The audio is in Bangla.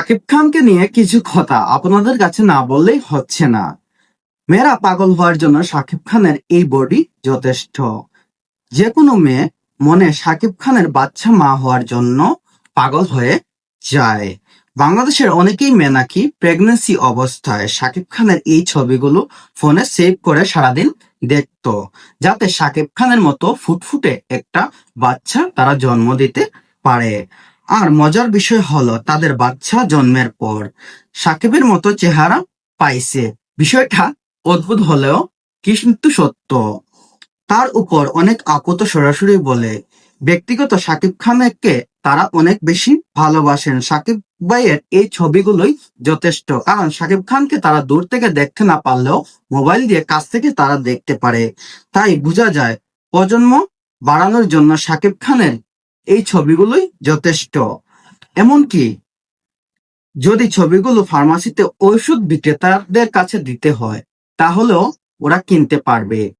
শাকিব খানকে নিয়ে কিছু কথা আপনাদের কাছে না বললেই হচ্ছে না। মেয়েরা পাগল হওয়ার জন্য শাকিব খানের এই বডি যথেষ্ট। যে কোনো মেয়ে মনে শাকিব খানের বাচ্চা মা হওয়ার জন্য পাগল হয়ে যায়। বাংলাদেশের অনেকেই মেয়ে নাকি প্রেগন্যান্সি অবস্থায় শাকিব খানের এই ছবিগুলো ফোনে সেভ করে সারাদিন দেখতো, যাতে শাকিব খানের মতো ফুটফুটে একটা বাচ্চা তারা জন্ম দিতে পারে। আর মজার বিষয় হলো তাদের বাচ্চা জন্মের পর সাকিবের মতো চেহারা পাইছে। বিষয়টা অদ্ভুত হলেও কিন্তু সত্য। তার উপর অনেক আপু তো সরাসরি বলে ব্যক্তিগত শাকিব খানকে তারা অনেক বেশি ভালোবাসেন। শাকিব ভাইয়ের এই ছবিগুলোই যথেষ্ট, কারণ শাকিব খানকে তারা দূর থেকে দেখতে না পারলেও মোবাইল দিয়ে কাছ থেকে তারা দেখতে পারে। তাই বোঝা যায় প্রজন্ম বাড়ানোর জন্য শাকিব খানের এই ছবিগুলোই যথেষ্ট। এমনকি যদি ছবিগুলো ফার্মাসিতে ঔষধ বিক্রেতাদের কাছে দিতে হয় তাহলেও ওরা কিনতে পারবে।